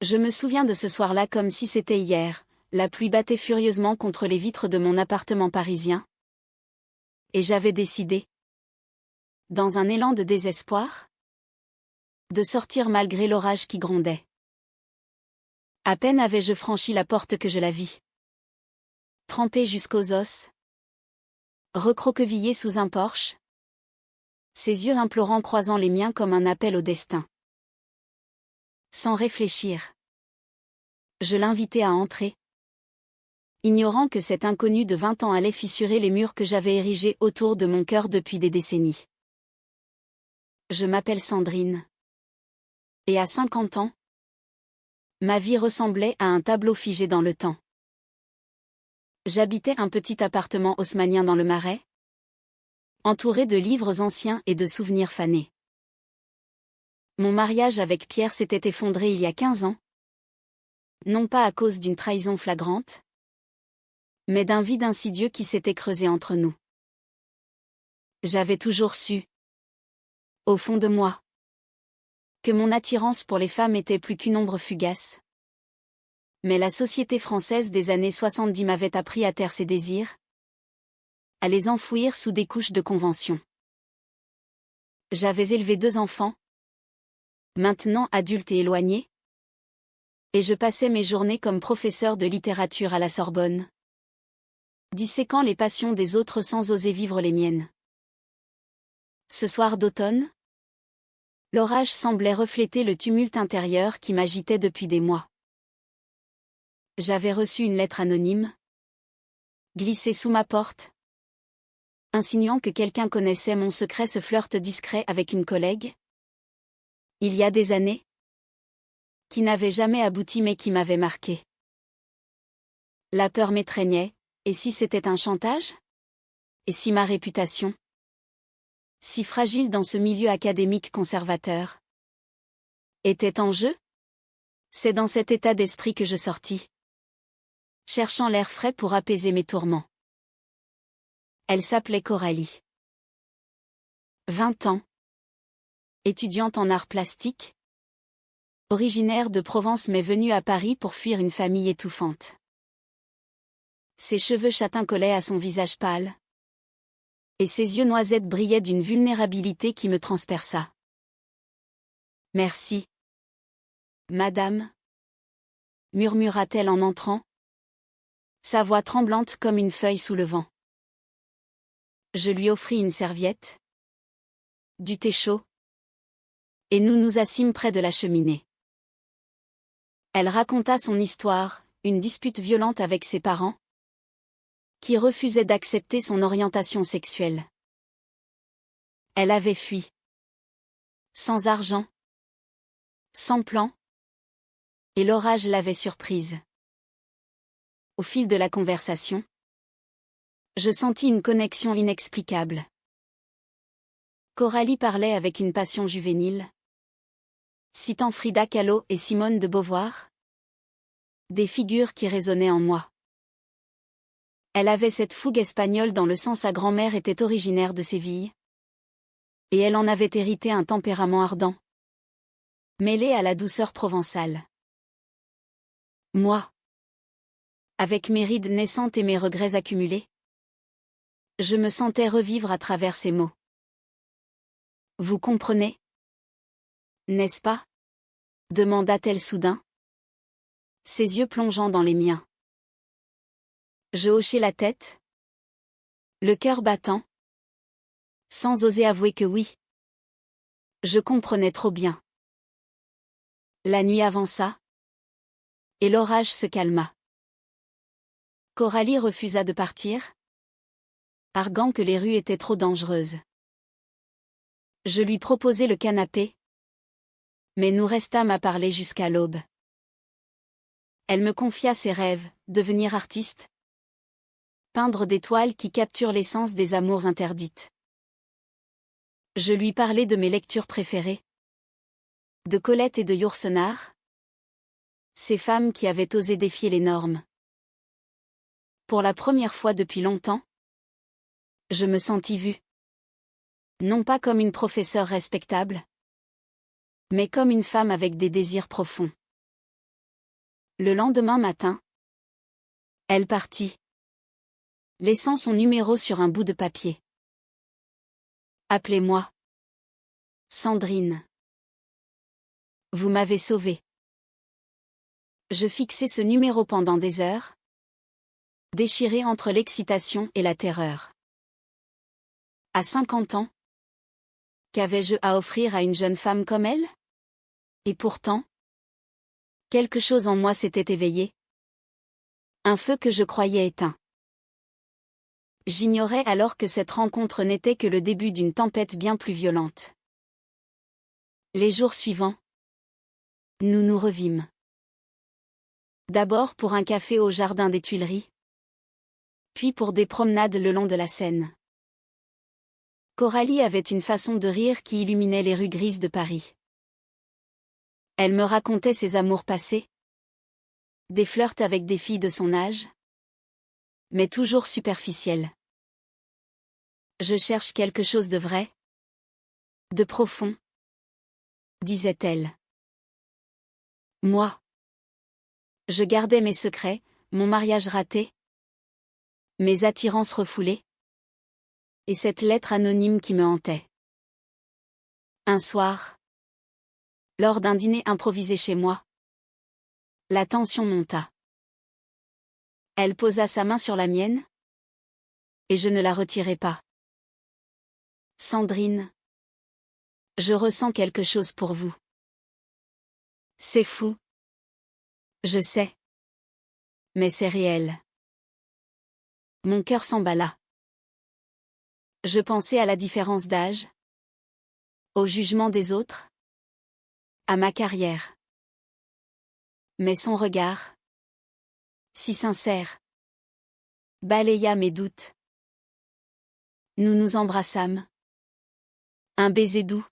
Je me souviens de ce soir-là comme si c'était hier, la pluie battait furieusement contre les vitres de mon appartement parisien. Et j'avais décidé, dans un élan de désespoir, de sortir malgré l'orage qui grondait. À peine avais-je franchi la porte que je la vis, trempée jusqu'aux os, recroquevillée sous un porche, ses yeux implorants croisant les miens comme un appel au destin. Sans réfléchir, je l'invitai à entrer, ignorant que cet inconnu de 20 ans allait fissurer les murs que j'avais érigés autour de mon cœur depuis des décennies. Je m'appelle Sandrine. Et à 50 ans, ma vie ressemblait à un tableau figé dans le temps. J'habitais un petit appartement haussmannien dans le Marais, entouré de livres anciens et de souvenirs fanés. Mon mariage avec Pierre s'était effondré il y a 15 ans, non pas à cause d'une trahison flagrante, mais d'un vide insidieux qui s'était creusé entre nous. J'avais toujours su, au fond de moi, que mon attirance pour les femmes était plus qu'une ombre fugace. Mais la société française des années 70 m'avait appris à taire ces désirs, à les enfouir sous des couches de convention. J'avais élevé 2 enfants, maintenant adultes et éloignés, et je passais mes journées comme professeur de littérature à la Sorbonne, disséquant les passions des autres sans oser vivre les miennes. Ce soir d'automne, l'orage semblait refléter le tumulte intérieur qui m'agitait depuis des mois. J'avais reçu une lettre anonyme, glissée sous ma porte, insinuant que quelqu'un connaissait mon secret, ce flirt discret avec une collègue, il y a des années, qui n'avait jamais abouti mais qui m'avait marqué. La peur m'étreignait, et si c'était un chantage? Et si ma réputation, si fragile dans ce milieu académique conservateur, était en jeu? C'est dans cet état d'esprit que je sortis, cherchant l'air frais pour apaiser mes tourments. Elle s'appelait Coralie. 20 ans. Étudiante en arts plastiques. Originaire de Provence mais venue à Paris pour fuir une famille étouffante. Ses cheveux châtains collaient à son visage pâle. Et ses yeux noisettes brillaient d'une vulnérabilité qui me transperça. Merci. Madame, murmura-t-elle en entrant, sa voix tremblante comme une feuille sous le vent. Je lui offris une serviette, du thé chaud, et nous nous assîmes près de la cheminée. Elle raconta son histoire, une dispute violente avec ses parents, qui refusaient d'accepter son orientation sexuelle. Elle avait fui. Sans argent, sans plan, et l'orage l'avait surprise. Au fil de la conversation, je sentis une connexion inexplicable. Coralie parlait avec une passion juvénile, citant Frida Kahlo et Simone de Beauvoir, des figures qui résonnaient en moi. Elle avait cette fougue espagnole dans le sang, sa grand-mère était originaire de Séville, et elle en avait hérité un tempérament ardent, mêlé à la douceur provençale. Moi, avec mes rides naissantes et mes regrets accumulés, je me sentais revivre à travers ces mots. Vous comprenez? N'est-ce pas? Demanda-t-elle soudain, ses yeux plongeant dans les miens. Je hochai la tête, le cœur battant, sans oser avouer que oui. Je comprenais trop bien. La nuit avança, et l'orage se calma. Coralie refusa de partir, arguant que les rues étaient trop dangereuses. Je lui proposai le canapé, mais nous restâmes à parler jusqu'à l'aube. Elle me confia ses rêves, devenir artiste, peindre des toiles qui capturent l'essence des amours interdites. Je lui parlais de mes lectures préférées, de Colette et de Yourcenar, ces femmes qui avaient osé défier les normes. Pour la première fois depuis longtemps, je me sentis vue. Non pas comme une professeure respectable, mais comme une femme avec des désirs profonds. Le lendemain matin, elle partit, laissant son numéro sur un bout de papier. Appelez-moi. Sandrine. Vous m'avez sauvée. Je fixai ce numéro pendant des heures, déchiré entre l'excitation et la terreur. À 50 ans, qu'avais-je à offrir à une jeune femme comme elle? Et pourtant, quelque chose en moi s'était éveillé. Un feu que je croyais éteint. J'ignorais alors que cette rencontre n'était que le début d'une tempête bien plus violente. Les jours suivants, nous nous revîmes. D'abord pour un café au jardin des Tuileries, puis pour des promenades le long de la Seine. Coralie avait une façon de rire qui illuminait les rues grises de Paris. Elle me racontait ses amours passés, des flirts avec des filles de son âge, mais toujours superficiels. Je cherche quelque chose de vrai, de profond, disait-elle. Moi, je gardais mes secrets, mon mariage raté, mes attirances refoulées, et cette lettre anonyme qui me hantait. Un soir, lors d'un dîner improvisé chez moi, la tension monta. Elle posa sa main sur la mienne, et je ne la retirai pas. Sandrine, je ressens quelque chose pour vous. C'est fou. Je sais. Mais c'est réel. Mon cœur s'emballa. Je pensais à la différence d'âge, au jugement des autres, à ma carrière. Mais son regard, si sincère, balaya mes doutes. Nous nous embrassâmes. Un baiser doux,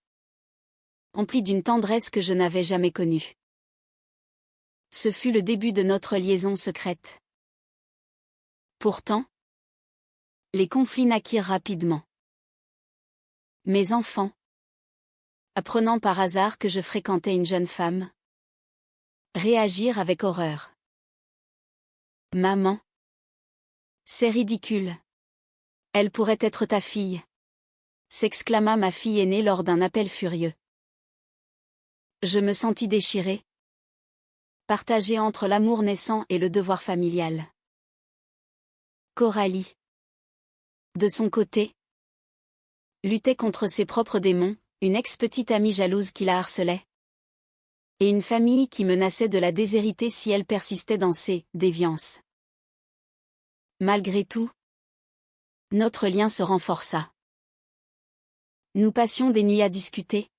empli d'une tendresse que je n'avais jamais connue. Ce fut le début de notre liaison secrète. Pourtant, les conflits naquirent rapidement. Mes enfants, apprenant par hasard que je fréquentais une jeune femme, réagirent avec horreur. Maman, c'est ridicule. Elle pourrait être ta fille, s'exclama ma fille aînée lors d'un appel furieux. Je me sentis déchirée, partagée entre l'amour naissant et le devoir familial. Coralie, de son côté, luttait contre ses propres démons, une ex-petite amie jalouse qui la harcelait, et une famille qui menaçait de la déshériter si elle persistait dans ses déviances. Malgré tout, notre lien se renforça. Nous passions des nuits à discuter,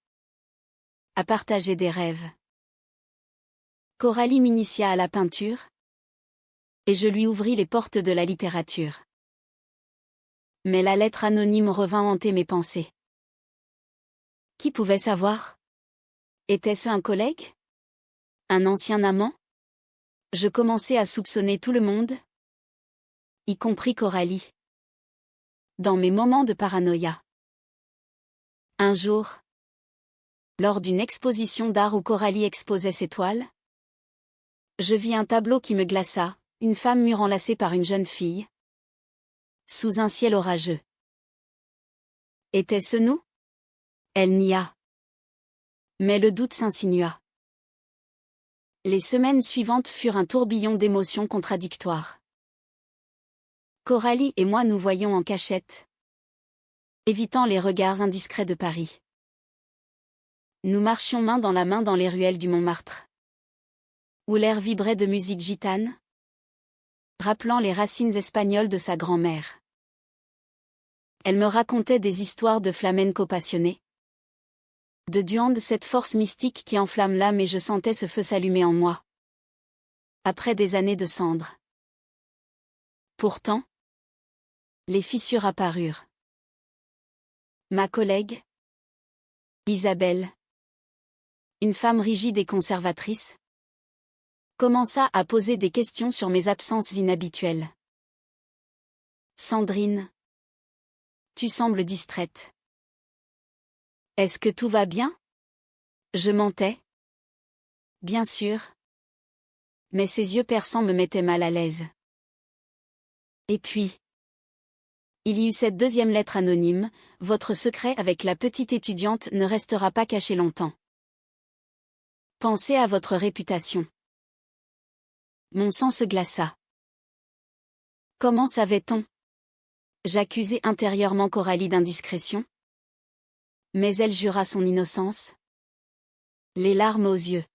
à partager des rêves. Coralie m'initia à la peinture, et je lui ouvris les portes de la littérature. Mais la lettre anonyme revint hanter mes pensées. Qui pouvait savoir? Était-ce un collègue? Un ancien amant? Je commençais à soupçonner tout le monde, y compris Coralie. Dans mes moments de paranoïa. Un jour, lors d'une exposition d'art où Coralie exposait ses toiles, je vis un tableau qui me glaça, une femme mûre enlacée par une jeune fille, sous un ciel orageux. Était-ce nous? Elle nia. Mais le doute s'insinua. Les semaines suivantes furent un tourbillon d'émotions contradictoires. Coralie et moi nous voyions en cachette, évitant les regards indiscrets de Paris. Nous marchions main dans la main dans les ruelles du Montmartre, où l'air vibrait de musique gitane, rappelant les racines espagnoles de sa grand-mère. Elle me racontait des histoires de flamenco passionnés, de duande, cette force mystique qui enflamme l'âme, et je sentais ce feu s'allumer en moi. Après des années de cendres. Pourtant, les fissures apparurent. Ma collègue, Isabelle, une femme rigide et conservatrice, commença à poser des questions sur mes absences inhabituelles. Sandrine, tu sembles distraite. Est-ce que tout va bien? Je mentais. Bien sûr. Mais ses yeux perçants me mettaient mal à l'aise. Et puis, il y eut cette deuxième lettre anonyme: votre secret avec la petite étudiante ne restera pas caché longtemps. Pensez à votre réputation. Mon sang se glaça. Comment savait-on? J'accusai intérieurement Coralie d'indiscrétion. Mais elle jura son innocence. Les larmes aux yeux.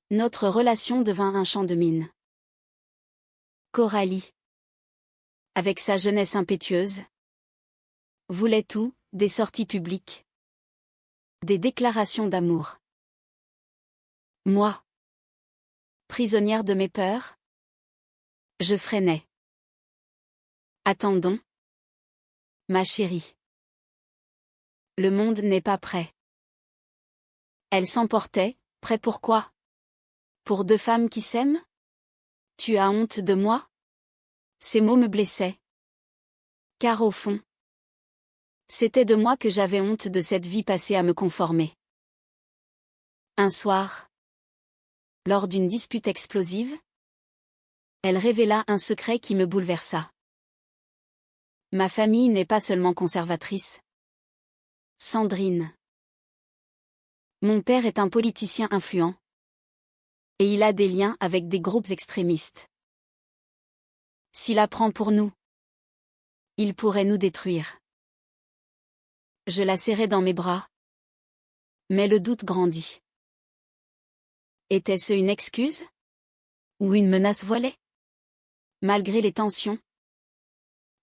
Notre relation devint un champ de mine. Coralie, avec sa jeunesse impétueuse, voulait tout, des sorties publiques, des déclarations d'amour. Moi, prisonnière de mes peurs, je freinais. Attendons. Ma chérie. Le monde n'est pas prêt. Elle s'emportait, prêt pour quoi? Pour deux femmes qui s'aiment? Tu as honte de moi? Ces mots me blessaient. Car au fond, c'était de moi que j'avais honte, de cette vie passée à me conformer. Un soir, lors d'une dispute explosive, elle révéla un secret qui me bouleversa. Ma famille n'est pas seulement conservatrice. Sandrine. Mon père est un politicien influent. Et il a des liens avec des groupes extrémistes. S'il apprend pour nous, il pourrait nous détruire. Je la serrai dans mes bras. Mais le doute grandit. Était-ce une excuse? Ou une menace voilée? Malgré les tensions,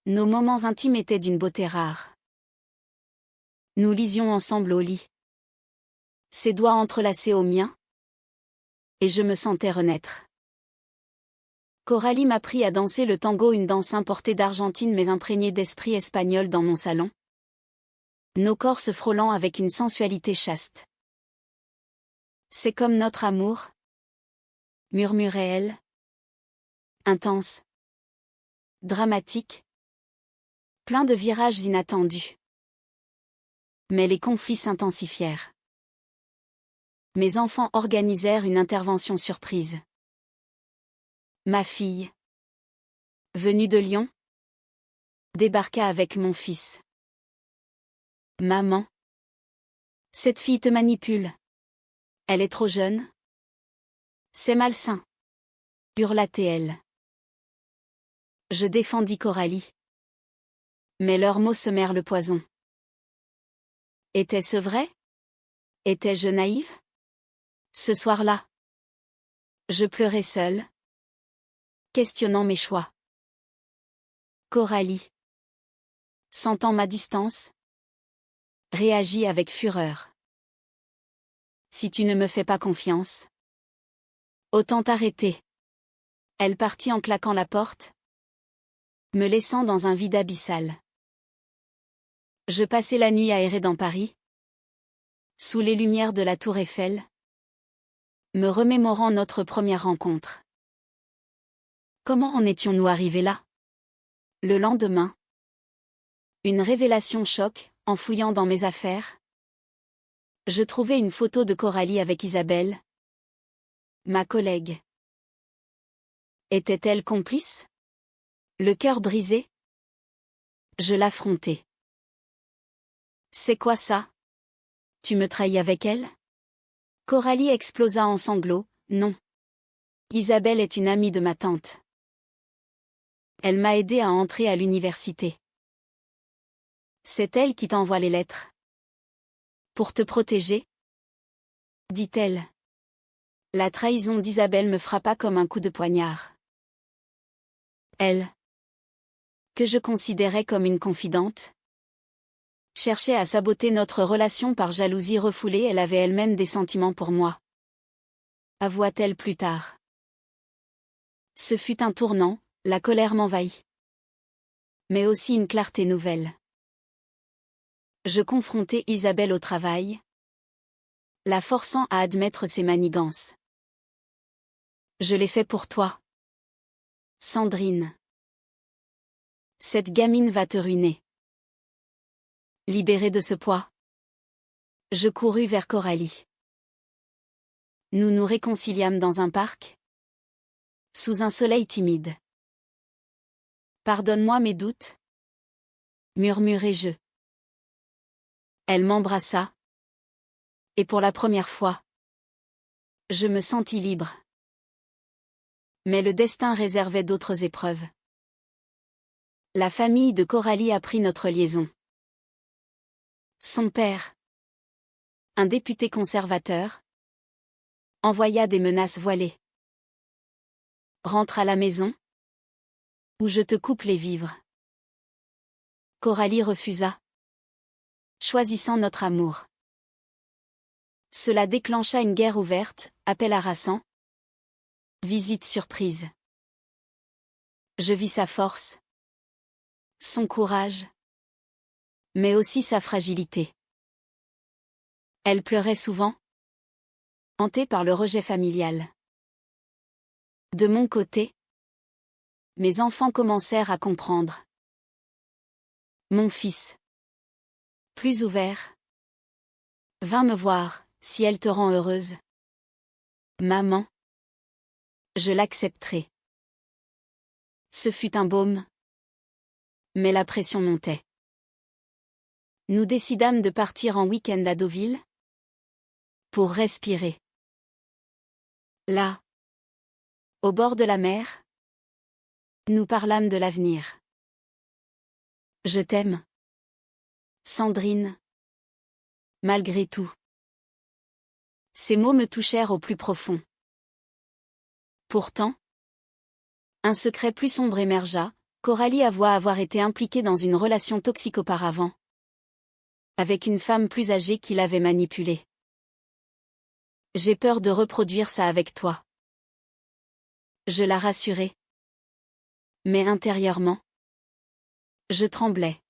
nos moments intimes étaient d'une beauté rare. Nous lisions ensemble au lit. Ses doigts entrelacés aux miens. Et je me sentais renaître. Coralie m'apprit à danser le tango, une danse importée d'Argentine mais imprégnée d'esprit espagnol, dans mon salon. Nos corps se frôlant avec une sensualité chaste. C'est comme notre amour, murmurait-elle. Intense. Dramatique. Plein de virages inattendus. Mais les conflits s'intensifièrent. Mes enfants organisèrent une intervention surprise. Ma fille, venue de Lyon, débarqua avec mon fils. Maman, cette fille te manipule. Elle est trop jeune. C'est malsain, hurla-t-elle. Je défendis Coralie. Mais leurs mots semèrent le poison. Était-ce vrai? Étais-je naïve? Ce soir-là, je pleurais seule, questionnant mes choix. Coralie, sentant ma distance, réagit avec fureur. Si tu ne me fais pas confiance, autant t'arrêter. Elle partit en claquant la porte, me laissant dans un vide abyssal. Je passai la nuit à errer dans Paris, sous les lumières de la Tour Eiffel, me remémorant notre première rencontre. Comment en étions-nous arrivés là? Le lendemain, une révélation choque, en fouillant dans mes affaires. Je trouvai une photo de Coralie avec Isabelle, ma collègue. Était-elle complice? Le cœur brisé? Je l'affrontai. C'est quoi ça? Tu me trahis avec elle? Coralie explosa en sanglots. Non. Isabelle est une amie de ma tante. Elle m'a aidée à entrer à l'université. C'est elle qui t'envoie les lettres. Pour te protéger? Dit-elle. La trahison d'Isabelle me frappa comme un coup de poignard. Elle, que je considérais comme une confidente, cherchait à saboter notre relation par jalousie refoulée. Elle avait elle-même des sentiments pour moi. Avoua-t-elle plus tard. Ce fut un tournant, la colère m'envahit. Mais aussi une clarté nouvelle. Je confrontai Isabelle au travail, la forçant à admettre ses manigances. Je l'ai fait pour toi, Sandrine. Cette gamine va te ruiner. Libérée de ce poids, je courus vers Coralie. Nous nous réconciliâmes dans un parc, Sous un soleil timide. Pardonne-moi mes doutes, murmurai-je. Elle m'embrassa. Et pour la première fois, je me sentis libre. Mais le destin réservait d'autres épreuves. La famille de Coralie apprit notre liaison. Son père, un député conservateur, envoya des menaces voilées. Rentre à la maison, ou je te coupe les vivres. Coralie refusa, choisissant notre amour. Cela déclencha une guerre ouverte, appel harassant. Visite surprise. Je vis sa force, son courage, mais aussi sa fragilité. Elle pleurait souvent, hantée par le rejet familial. De mon côté, mes enfants commencèrent à comprendre. Mon fils, plus ouvert, vint me voir, si elle te rend heureuse. Maman, je l'accepterai. Ce fut un baume. Mais la pression montait. Nous décidâmes de partir en week-end à Deauville. Pour respirer. Là, au bord de la mer, nous parlâmes de l'avenir. Je t'aime, Sandrine. Malgré tout. Ces mots me touchèrent au plus profond. Pourtant, un secret plus sombre émergea. Coralie avoua avoir été impliquée dans une relation toxique auparavant. Avec une femme plus âgée qui l'avait manipulée. J'ai peur de reproduire ça avec toi. Je la rassurai. Mais intérieurement, je tremblais.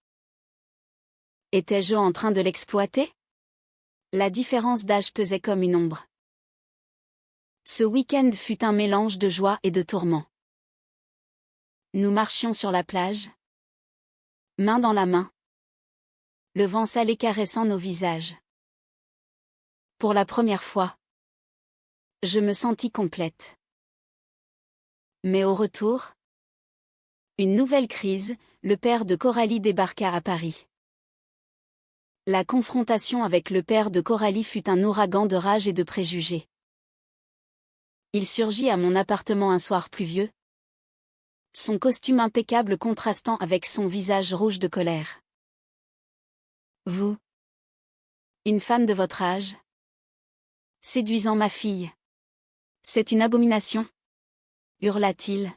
Étais-je en train de l'exploiter? La différence d'âge pesait comme une ombre. Ce week-end fut un mélange de joie et de tourments. Nous marchions sur la plage, main dans la main. Le vent salé caressant nos visages. Pour la première fois, je me sentis complète. Mais au retour, une nouvelle crise, le père de Coralie débarqua à Paris. La confrontation avec le père de Coralie fut un ouragan de rage et de préjugés. Il surgit à mon appartement un soir pluvieux. Son costume impeccable contrastant avec son visage rouge de colère. Vous, une femme de votre âge, séduisant ma fille. C'est une abomination, hurla-t-il.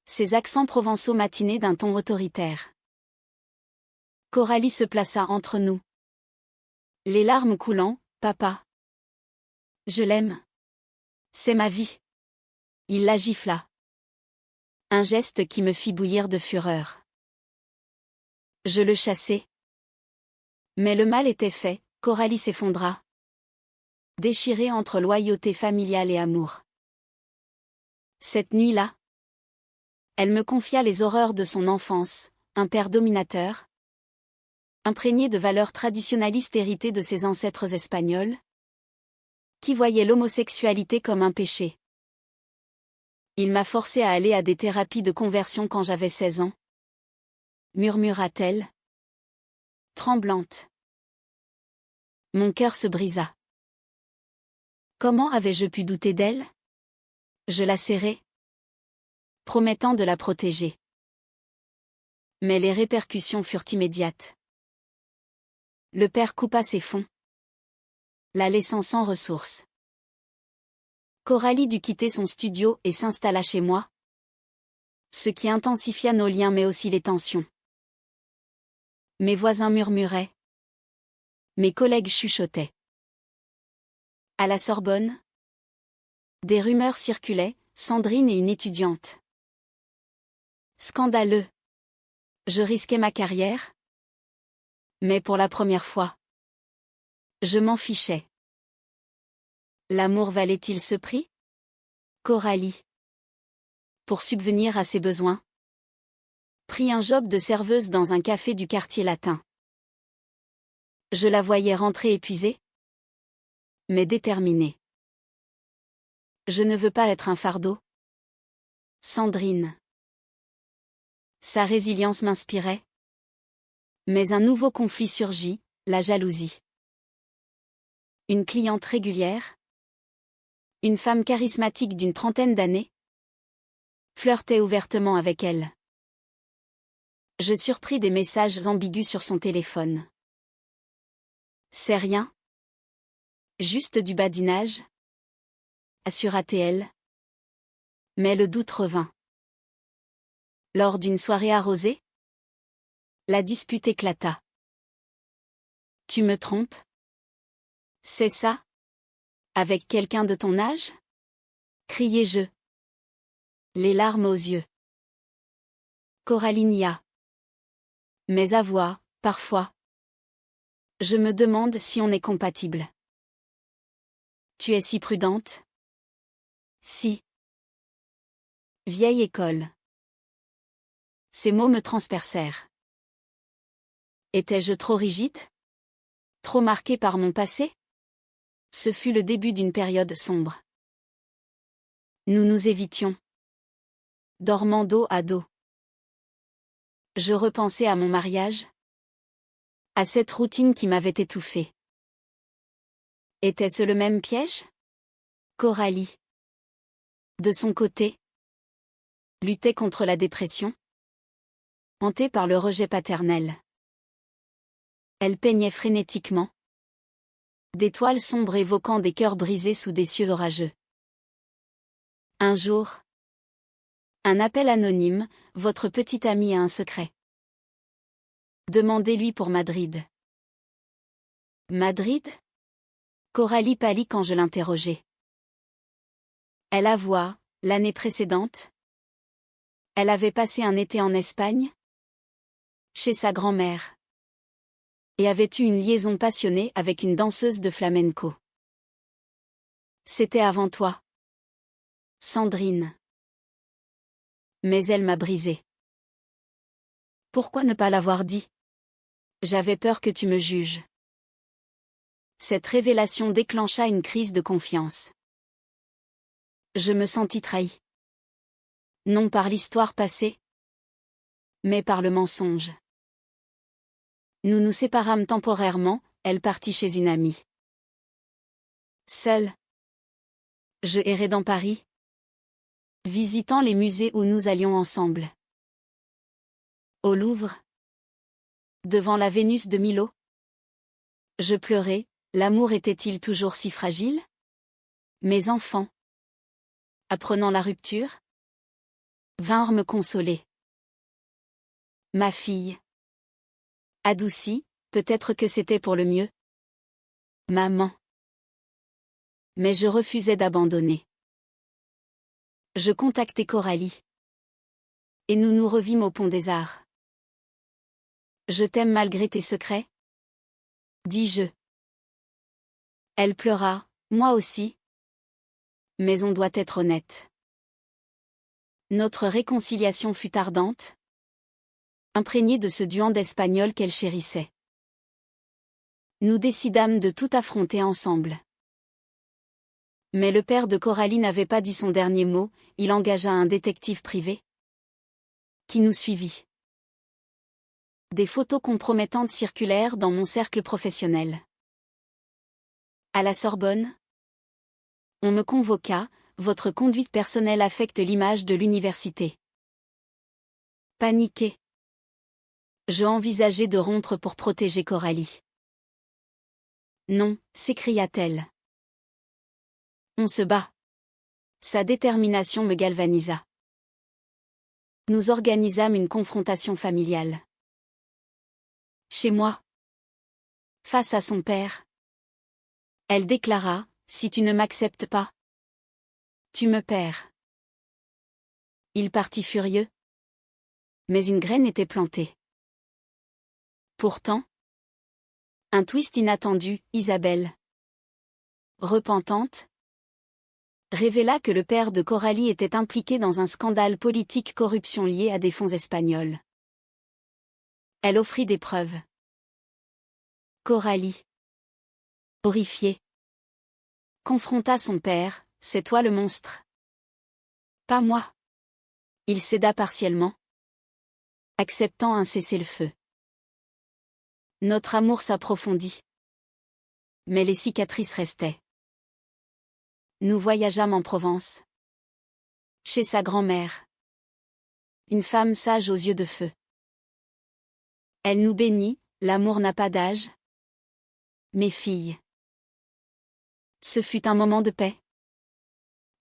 Ses accents provençaux matinaient d'un ton autoritaire. Coralie se plaça entre nous. Les larmes coulant, papa. Je l'aime. C'est ma vie. Il la gifla. Un geste qui me fit bouillir de fureur. Je le chassai. Mais le mal était fait, Coralie s'effondra. Déchirée entre loyauté familiale et amour. Cette nuit-là, elle me confia les horreurs de son enfance, un père dominateur, imprégné de valeurs traditionnalistes héritées de ses ancêtres espagnols, qui voyait l'homosexualité comme un péché. Il m'a forcé à aller à des thérapies de conversion quand j'avais 16 ans. Murmura-t-elle, tremblante. Mon cœur se brisa. Comment avais-je pu douter d'elle? Je la serrai, promettant de la protéger. Mais les répercussions furent immédiates. Le père coupa ses fonds, la laissant sans ressources. Coralie dut quitter son studio et s'installa chez moi, ce qui intensifia nos liens mais aussi les tensions. Mes voisins murmuraient. Mes collègues chuchotaient. À la Sorbonne, des rumeurs circulaient, Sandrine est une étudiante. Scandaleux. Je risquais ma carrière. Mais pour la première fois, je m'en fichais. L'amour valait-il ce prix? Coralie, pour subvenir à ses besoins, prit un job de serveuse dans un café du quartier latin. Je la voyais rentrer épuisée, mais déterminée. Je ne veux pas être un fardeau, Sandrine. Sa résilience m'inspirait. Mais un nouveau conflit surgit, la jalousie. Une cliente régulière, une femme charismatique d'une trentaine d'années, flirtait ouvertement avec elle. Je surpris des messages ambigus sur son téléphone. C'est rien. Juste du badinage, assura-t-elle. Mais le doute revint. Lors d'une soirée arrosée, la dispute éclata. Tu me trompes? C'est ça? Avec quelqu'un de ton âge? Criai-je. Les larmes aux yeux. Coralie nia. Mais avoua, parfois. Je me demande si on est compatible. Tu es si prudente? Si. Vieille école. Ces mots me transpercèrent. Étais-je trop rigide? Trop marqué par mon passé? Ce fut le début d'une période sombre. Nous nous évitions. Dormant dos à dos. Je repensais à mon mariage. À cette routine qui m'avait étouffée. Était-ce le même piège? Coralie. De son côté, luttait contre la dépression. Hantée par le rejet paternel. Elle peignait frénétiquement. Des toiles sombres évoquant des cœurs brisés sous des cieux orageux. Un jour. Un appel anonyme, votre petite amie a un secret. Demandez-lui pour Madrid. Madrid? Coralie pâlit quand je l'interrogeai. Elle avoua, l'année précédente. Elle avait passé un été en Espagne. Chez sa grand-mère. Et avait eu une liaison passionnée avec une danseuse de flamenco. C'était avant toi. Sandrine. Mais elle m'a brisé. Pourquoi ne pas l'avoir dit? J'avais peur que tu me juges. Cette révélation déclencha une crise de confiance. Je me sentis trahi. Non par l'histoire passée, mais par le mensonge. Nous nous séparâmes temporairement, elle partit chez une amie. Seule. Je errais dans Paris, visitant les musées où nous allions ensemble. Au Louvre. Devant la Vénus de Milo. Je pleurais, l'amour était-il toujours si fragile? Mes enfants, apprenant la rupture, vinrent me consoler. Ma fille. Adoucie, peut-être que c'était pour le mieux. Maman. Mais je refusais d'abandonner. Je contactai Coralie. Et nous nous revîmes au Pont des Arts. Je t'aime malgré tes secrets? Dis-je. Elle pleura, moi aussi. Mais on doit être honnête. Notre réconciliation fut ardente, imprégnée de ce duan d'espagnol qu'elle chérissait. Nous décidâmes de tout affronter ensemble. Mais le père de Coralie n'avait pas dit son dernier mot, il engagea un détective privé qui nous suivit. Des photos compromettantes circulèrent dans mon cercle professionnel. À la Sorbonne, on me convoqua, votre conduite personnelle affecte l'image de l'université. Paniqué. Je envisageais de rompre pour protéger Coralie. Non, s'écria-t-elle. On se bat. Sa détermination me galvanisa. Nous organisâmes une confrontation familiale. Chez moi. Face à son père. Elle déclara, si tu ne m'acceptes pas, tu me perds. Il partit furieux. Mais une graine était plantée. Pourtant, un twist inattendu, Isabelle, repentante, révéla que le père de Coralie était impliqué dans un scandale politique corruption lié à des fonds espagnols. Elle offrit des preuves. Coralie, horrifiée, confronta son père, c'est toi le monstre. Pas moi. Il céda partiellement, acceptant un cessez-le-feu. Notre amour s'approfondit. Mais les cicatrices restaient. Nous voyageâmes en Provence. Chez sa grand-mère. Une femme sage aux yeux de feu. Elle nous bénit, l'amour n'a pas d'âge. Mes filles. Ce fut un moment de paix.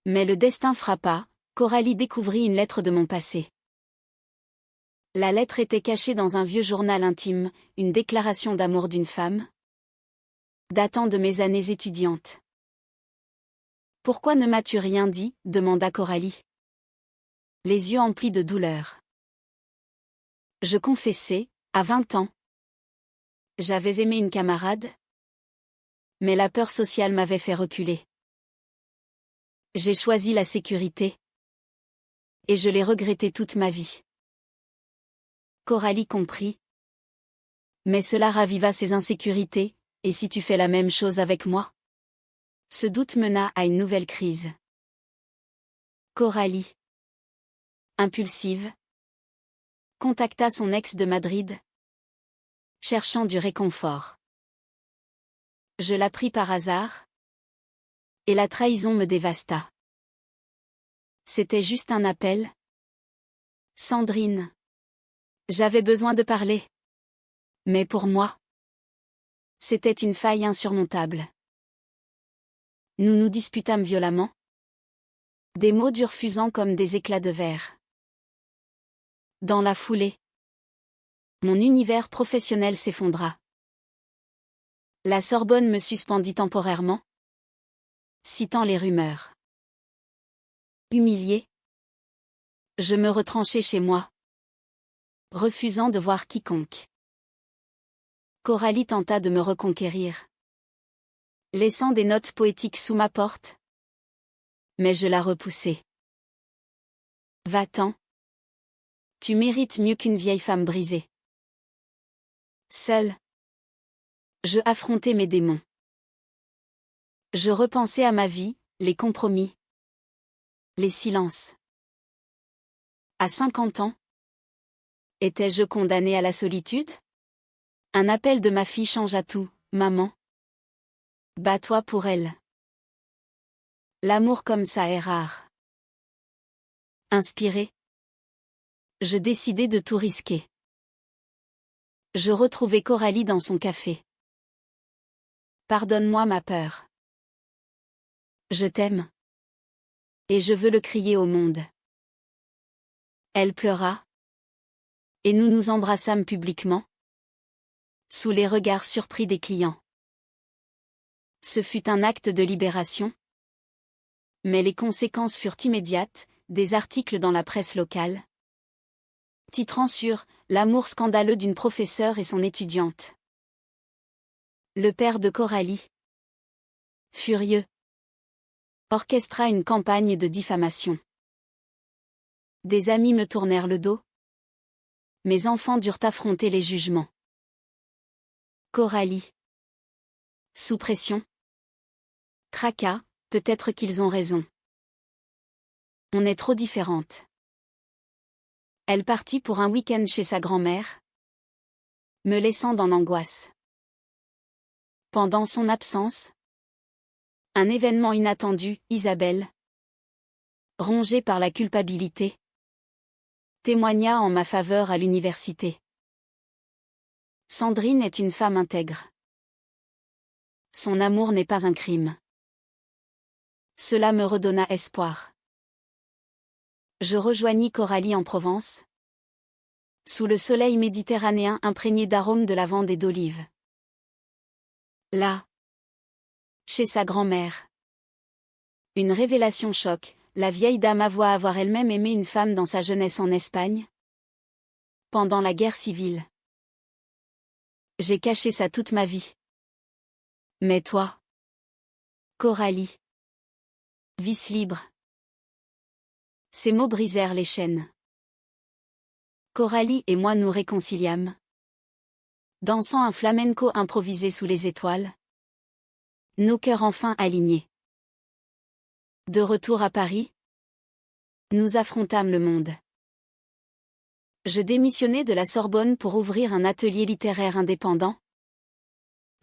Mais le destin frappa, Coralie découvrit une lettre de mon passé. La lettre était cachée dans un vieux journal intime, une déclaration d'amour d'une femme, datant de mes années étudiantes. « Pourquoi ne m'as-tu rien dit ?» demanda Coralie. Les yeux emplis de douleur. Je confessai, à 20 ans. J'avais aimé une camarade, mais la peur sociale m'avait fait reculer. J'ai choisi la sécurité, et je l'ai regretté toute ma vie. Coralie comprit. Mais cela raviva ses insécurités, et si tu fais la même chose avec moi? Ce doute mena à une nouvelle crise. Coralie, impulsive, contacta son ex de Madrid, cherchant du réconfort. Je l'appris par hasard, et la trahison me dévasta. C'était juste un appel. Sandrine. J'avais besoin de parler. Mais pour moi, c'était une faille insurmontable. Nous nous disputâmes violemment. Des mots durs fusant comme des éclats de verre. Dans la foulée, mon univers professionnel s'effondra. La Sorbonne me suspendit temporairement, citant les rumeurs. Humilié, je me retranchai chez moi, refusant de voir quiconque. Coralie tenta de me reconquérir, laissant des notes poétiques sous ma porte. Mais je la repoussai. Va-t'en. Tu mérites mieux qu'une vieille femme brisée. Seule, je affrontais mes démons. Je repensais à ma vie, les compromis, les silences. À 50 ans, étais-je condamnée à la solitude? Un appel de ma fille changea tout. Maman, bats-toi pour elle. L'amour comme ça est rare. Inspirée, je décidai de tout risquer. Je retrouvai Coralie dans son café. Pardonne-moi ma peur. Je t'aime. Et je veux le crier au monde. Elle pleura. Et nous nous embrassâmes publiquement, sous les regards surpris des clients. Ce fut un acte de libération. Mais les conséquences furent immédiates, des articles dans la presse locale, titrant sur « L'amour scandaleux d'une professeure et son étudiante ». Le père de Coralie, furieux, orchestra une campagne de diffamation. Des amis me tournèrent le dos. Mes enfants durent affronter les jugements. Coralie, sous pression. Tracas, peut-être qu'ils ont raison. On est trop différentes. Elle partit pour un week-end chez sa grand-mère, me laissant dans l'angoisse. Pendant son absence, un événement inattendu, Isabelle, rongée par la culpabilité, témoigna en ma faveur à l'université. Sandrine est une femme intègre. Son amour n'est pas un crime. Cela me redonna espoir. Je rejoignis Coralie en Provence, sous le soleil méditerranéen imprégné d'arômes de lavande et d'olive. Là, chez sa grand-mère. Une révélation choque, la vieille dame avoua avoir elle-même aimé une femme dans sa jeunesse en Espagne, pendant la guerre civile. J'ai caché ça toute ma vie. Mais toi, Coralie, vice libre. Ces mots brisèrent les chaînes. Coralie et moi nous réconciliâmes, dansant un flamenco improvisé sous les étoiles, nos cœurs enfin alignés. De retour à Paris, nous affrontâmes le monde. Je démissionnai de la Sorbonne pour ouvrir un atelier littéraire indépendant,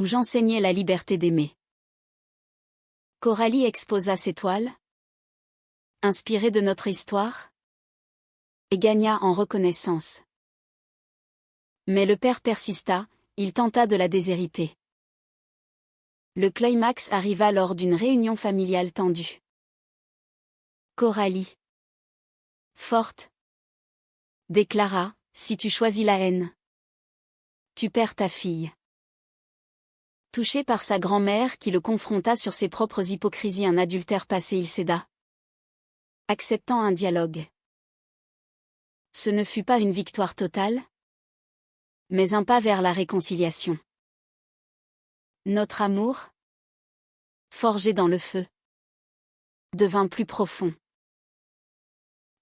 où j'enseignais la liberté d'aimer. Coralie exposa ses toiles, inspirées de notre histoire, et gagna en reconnaissance. Mais le père persista, il tenta de la déshériter. Le climax arriva lors d'une réunion familiale tendue. Coralie, forte, déclara, si tu choisis la haine, tu perds ta fille. Touché par sa grand-mère qui le confronta sur ses propres hypocrisies, un adultère passé, il céda, acceptant un dialogue. Ce ne fut pas une victoire totale, mais un pas vers la réconciliation. Notre amour, forgé dans le feu, devint plus profond.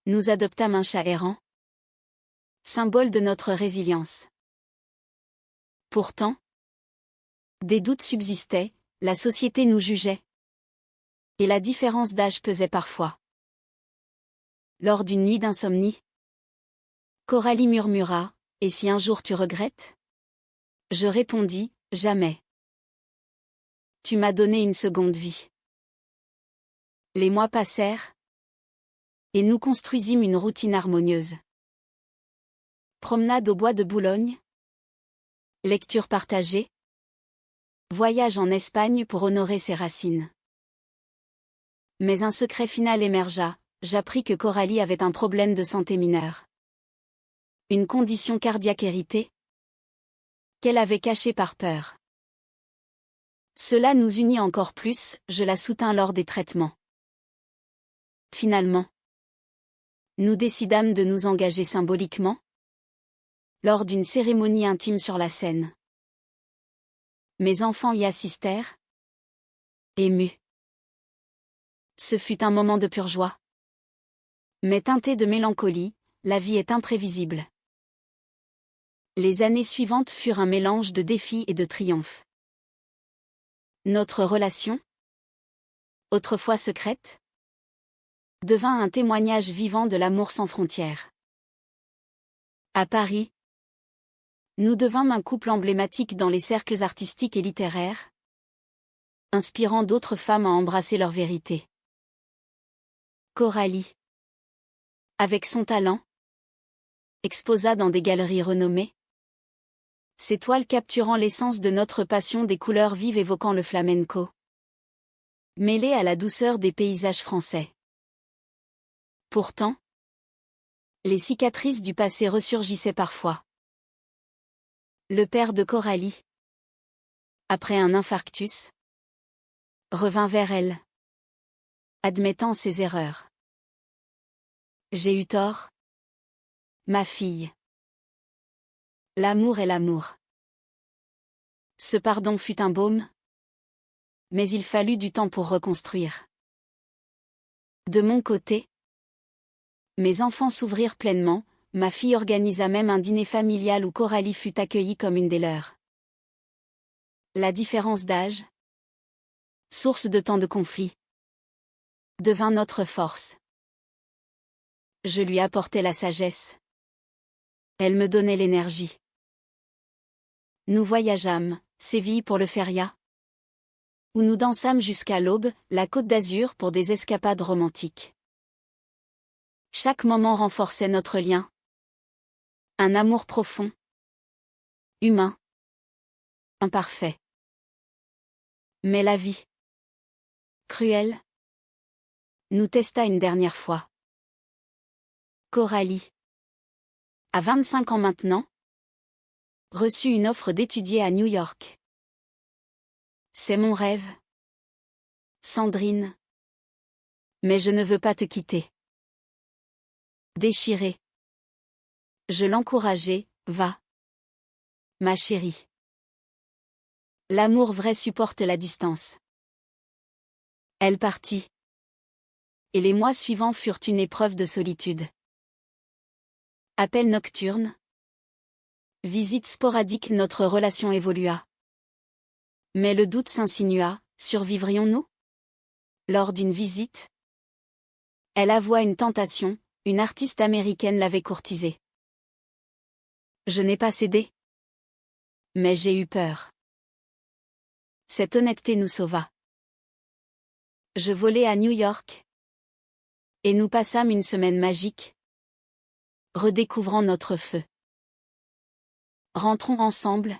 Nous adoptâmes un chat errant, symbole de notre résilience. Pourtant, des doutes subsistaient, la société nous jugeait, et la différence d'âge pesait parfois. Lors d'une nuit d'insomnie, Coralie murmura, « Et si un jour tu regrettes ?» Je répondis, « Jamais. Tu m'as donné une seconde vie. » Les mois passèrent, et nous construisîmes une routine harmonieuse. Promenade au bois de Boulogne, lecture partagée, voyage en Espagne pour honorer ses racines. Mais un secret final émergea, j'appris que Coralie avait un problème de santé mineur. Une condition cardiaque héritée, qu'elle avait cachée par peur. Cela nous unit encore plus, je la soutins lors des traitements. Finalement, nous décidâmes de nous engager symboliquement, lors d'une cérémonie intime sur la scène. Mes enfants y assistèrent, émus. Ce fut un moment de pure joie. Mais teinté de mélancolie, la vie est imprévisible. Les années suivantes furent un mélange de défis et de triomphes. Notre relation, autrefois secrète, devint un témoignage vivant de l'amour sans frontières. À Paris, nous devînmes un couple emblématique dans les cercles artistiques et littéraires, inspirant d'autres femmes à embrasser leur vérité. Coralie, avec son talent, exposa dans des galeries renommées, ses toiles capturant l'essence de notre passion, des couleurs vives évoquant le flamenco, mêlées à la douceur des paysages français. Pourtant, les cicatrices du passé ressurgissaient parfois. Le père de Coralie, après un infarctus, revint vers elle, admettant ses erreurs. J'ai eu tort, ma fille. L'amour est l'amour. Ce pardon fut un baume, mais il fallut du temps pour reconstruire. De mon côté, mes enfants s'ouvrirent pleinement, ma fille organisa même un dîner familial où Coralie fut accueillie comme une des leurs. La différence d'âge, source de tant de conflits, devint notre force. Je lui apportais la sagesse. Elle me donnait l'énergie. Nous voyageâmes, Séville pour le feria, où nous dansâmes jusqu'à l'aube, la Côte d'Azur pour des escapades romantiques. Chaque moment renforçait notre lien. Un amour profond, humain, imparfait. Mais la vie, cruelle, nous testa une dernière fois. Coralie, à 25 ans maintenant, reçut une offre d'étudier à New York. C'est mon rêve, Sandrine. Mais je ne veux pas te quitter. Déchirée. Je l'encourageai, va. Ma chérie. L'amour vrai supporte la distance. Elle partit. Et les mois suivants furent une épreuve de solitude. Appels nocturnes. Visites sporadiques, notre relation évolua. Mais le doute s'insinua, survivrions-nous? Lors d'une visite, elle avoua une tentation, une artiste américaine l'avait courtisée. Je n'ai pas cédé. Mais j'ai eu peur. Cette honnêteté nous sauva. Je volai à New York. Et nous passâmes une semaine magique. Redécouvrant notre feu. Rentrons ensemble.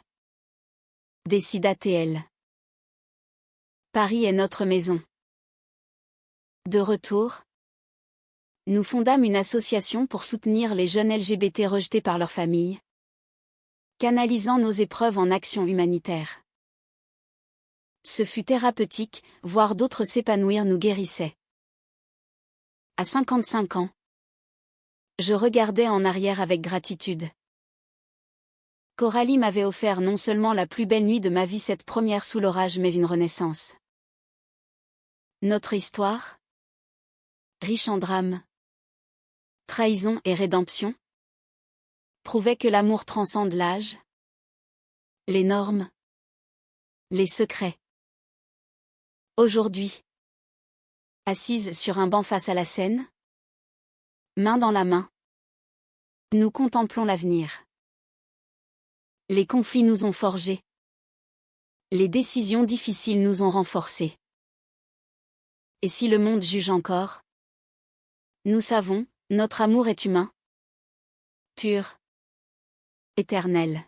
Décida TL. Paris est notre maison. De retour, nous fondâmes une association pour soutenir les jeunes LGBT rejetés par leur famille, canalisant nos épreuves en actions humanitaires. Ce fut thérapeutique, voir d'autres s'épanouir nous guérissait. À 55 ans, je regardais en arrière avec gratitude. Coralie m'avait offert non seulement la plus belle nuit de ma vie, cette première sous l'orage, mais une renaissance. Notre histoire, riche en drames, trahison et rédemption, prouvait que l'amour transcende l'âge, les normes, les secrets. Aujourd'hui, assise sur un banc face à la Seine, main dans la main, nous contemplons l'avenir. Les conflits nous ont forgés. Les décisions difficiles nous ont renforcés. Et si le monde juge encore, nous savons, notre amour est humain, pur, éternel.